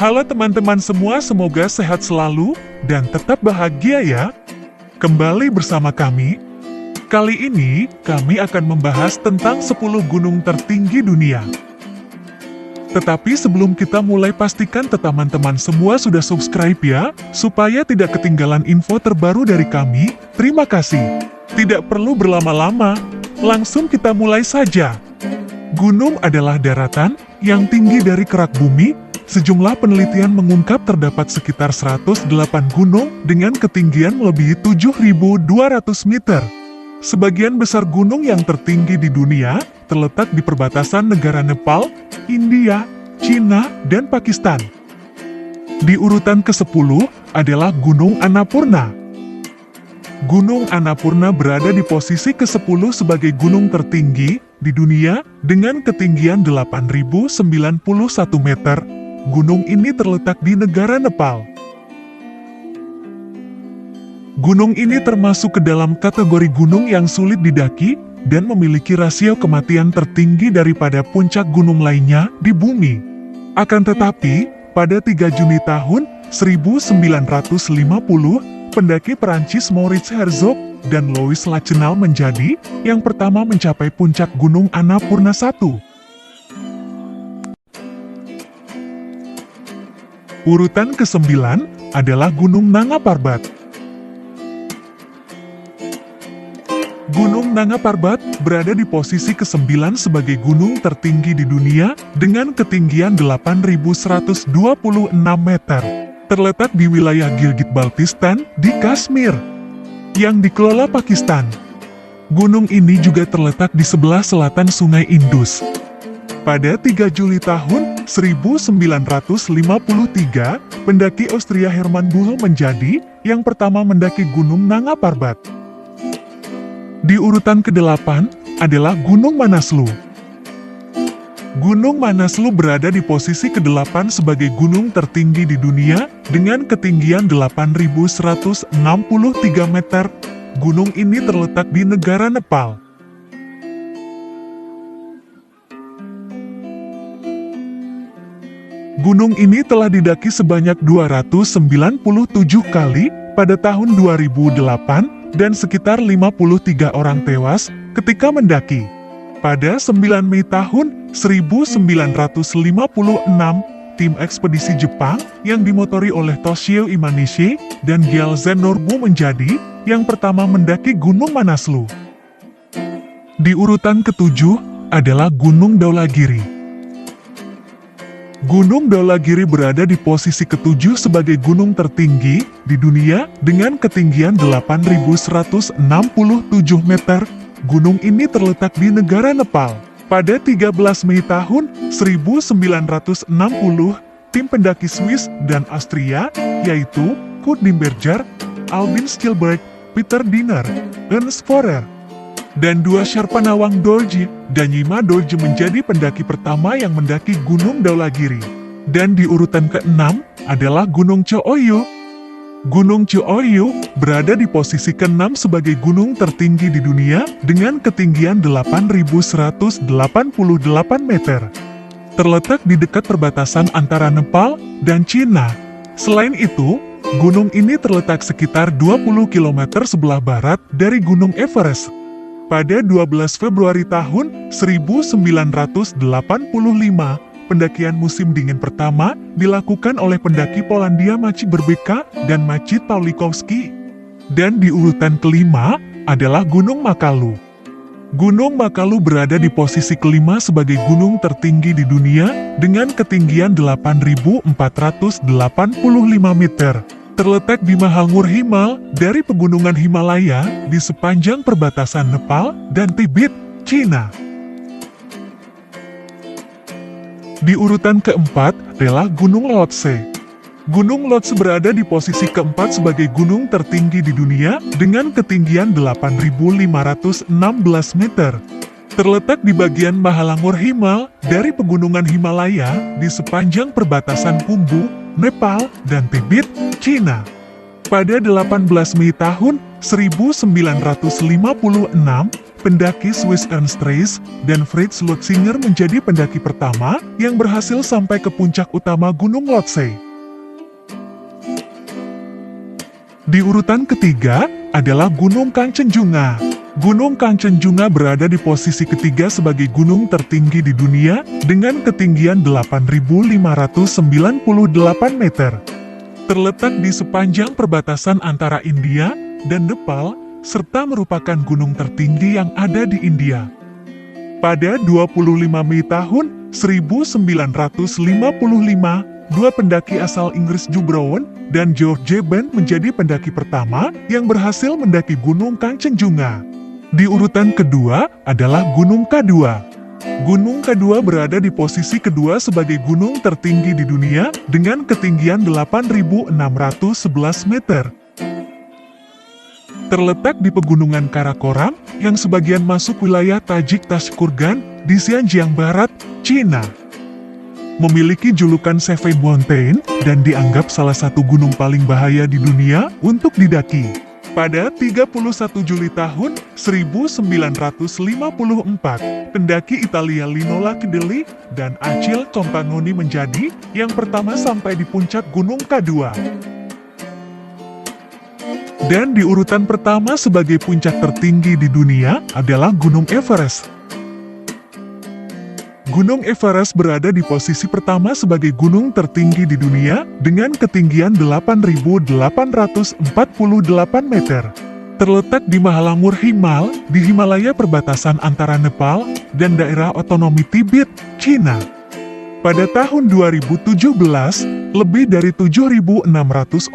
Halo teman-teman semua, semoga sehat selalu dan tetap bahagia ya. Kembali bersama kami. Kali ini, kami akan membahas tentang 10 gunung tertinggi dunia. Tetapi sebelum kita mulai, pastikan teman-teman semua sudah subscribe ya, supaya tidak ketinggalan info terbaru dari kami. Terima kasih. Tidak perlu berlama-lama, langsung kita mulai saja. Gunung adalah daratan yang tinggi dari kerak bumi. Sejumlah penelitian mengungkap terdapat sekitar 108 gunung dengan ketinggian melebihi 7.200 meter. Sebagian besar gunung yang tertinggi di dunia terletak di perbatasan negara Nepal, India, Cina, dan Pakistan. Di urutan ke-10 adalah Gunung Annapurna. Gunung Annapurna berada di posisi ke-10 sebagai gunung tertinggi di dunia dengan ketinggian 8.091 meter. Gunung ini terletak di negara Nepal. Gunung ini termasuk ke dalam kategori gunung yang sulit didaki dan memiliki rasio kematian tertinggi daripada puncak gunung lainnya di bumi. Akan tetapi, pada 3 Juni tahun 1950, pendaki Perancis Maurice Herzog dan Louis Lachenal menjadi yang pertama mencapai puncak Gunung Annapurna 1. Urutan ke-9 adalah Gunung Nanga Parbat. Gunung Nanga Parbat berada di posisi ke-9 sebagai gunung tertinggi di dunia dengan ketinggian 8.126 meter. Terletak di wilayah Gilgit-Baltistan di Kashmir, yang dikelola Pakistan. Gunung ini juga terletak di sebelah selatan Sungai Indus. Pada 3 Juli tahun 1953, pendaki Austria Hermann Buhl menjadi yang pertama mendaki Gunung Nanga Parbat. Di urutan ke-8 adalah Gunung Manaslu. Gunung Manaslu berada di posisi ke-8 sebagai gunung tertinggi di dunia dengan ketinggian 8.163 meter. Gunung ini terletak di negara Nepal. Gunung ini telah didaki sebanyak 297 kali pada tahun 2008 dan sekitar 53 orang tewas ketika mendaki. Pada 9 Mei tahun 1956, tim ekspedisi Jepang yang dimotori oleh Toshio Imanishi dan Gyaltsen Norbu menjadi yang pertama mendaki Gunung Manaslu. Di urutan ke-7 adalah Gunung Dhaulagiri. Gunung Dhaulagiri berada di posisi ke-7 sebagai gunung tertinggi di dunia dengan ketinggian 8.167 meter. Gunung ini terletak di negara Nepal. Pada 13 Mei tahun 1960, tim pendaki Swiss dan Austria, yaitu Kurt Dimberger, Albin Stielberg, Peter Diner, Ernst Forer, dan 2 Sherpa Nawang Dorje dan Nyima Dorje menjadi pendaki pertama yang mendaki Gunung Dhaulagiri. Dan di urutan ke-6 adalah Gunung Cho Oyu. Gunung Cho Oyu berada di posisi ke-6 sebagai gunung tertinggi di dunia dengan ketinggian 8.188 meter. Terletak di dekat perbatasan antara Nepal dan Cina. Selain itu, gunung ini terletak sekitar 20 km sebelah barat dari Gunung Everest. Pada 12 Februari tahun 1985, pendakian musim dingin pertama dilakukan oleh pendaki Polandia Maciej Berbeka dan Maciej Pawlikowski. Dan di urutan ke-5 adalah Gunung Makalu. Gunung Makalu berada di posisi ke-5 sebagai gunung tertinggi di dunia dengan ketinggian 8.485 meter. Terletak di Mahalnggur Himal dari pegunungan Himalaya di sepanjang perbatasan Nepal dan Tibet, Cina. Di urutan ke-4 adalah Gunung Lhotse. Gunung Lhotse berada di posisi ke-4 sebagai gunung tertinggi di dunia dengan ketinggian 8.516 meter. Terletak di bagian Mahalanggur Himal dari pegunungan Himalaya di sepanjang perbatasan Khumbu, Nepal, dan Tibet, Cina. Pada 18 Mei tahun 1956, pendaki Swiss Ernst Reis dan Fritz Lutzinger menjadi pendaki pertama yang berhasil sampai ke puncak utama Gunung Lhotse. Di urutan ketiga adalah Gunung Kanchenjunga. Gunung Kanchenjunga berada di posisi ketiga sebagai gunung tertinggi di dunia dengan ketinggian 8.598 meter. Terletak di sepanjang perbatasan antara India dan Nepal, serta merupakan gunung tertinggi yang ada di India. Pada 25 Mei tahun 1955, dua pendaki asal Inggris Joe Brown dan George Bent menjadi pendaki pertama yang berhasil mendaki Gunung Kanchenjunga. Di urutan kedua adalah Gunung K2. Gunung K2 berada di posisi kedua sebagai gunung tertinggi di dunia dengan ketinggian 8.611 meter. Terletak di pegunungan Karakoram yang sebagian masuk wilayah Tajik Tashkurgan di Xinjiang Barat, Cina. Memiliki julukan Seven Mountain dan dianggap salah satu gunung paling bahaya di dunia untuk didaki. Pada 31 Juli tahun 1954, pendaki Italia Lino Lacedeli dan Achille Compagnoni menjadi yang pertama sampai di puncak Gunung K2. Dan di urutan pertama sebagai puncak tertinggi di dunia adalah Gunung Everest. Gunung Everest berada di posisi pertama sebagai gunung tertinggi di dunia dengan ketinggian 8.848 meter. Terletak di Mahalangur Himal, di Himalaya perbatasan antara Nepal dan daerah otonomi Tibet, Cina. Pada tahun 2017, lebih dari 7.600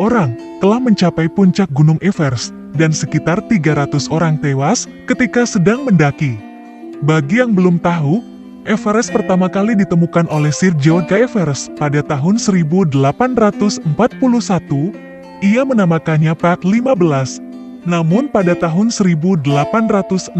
orang telah mencapai puncak Gunung Everest dan sekitar 300 orang tewas ketika sedang mendaki. Bagi yang belum tahu, Everest pertama kali ditemukan oleh Sir George Everest pada tahun 1841. Ia menamakannya Path 15. Namun pada tahun 1865,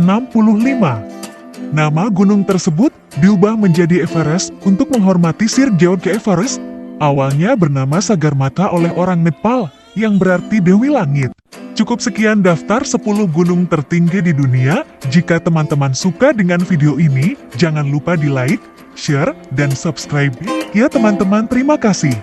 nama gunung tersebut diubah menjadi Everest untuk menghormati Sir George Everest. Awalnya bernama Sagarmatha oleh orang Nepal, yang berarti Dewi Langit. Cukup sekian daftar 10 gunung tertinggi di dunia. Jika teman-teman suka dengan video ini, jangan lupa di like, share, dan subscribe. Ya teman-teman, terima kasih.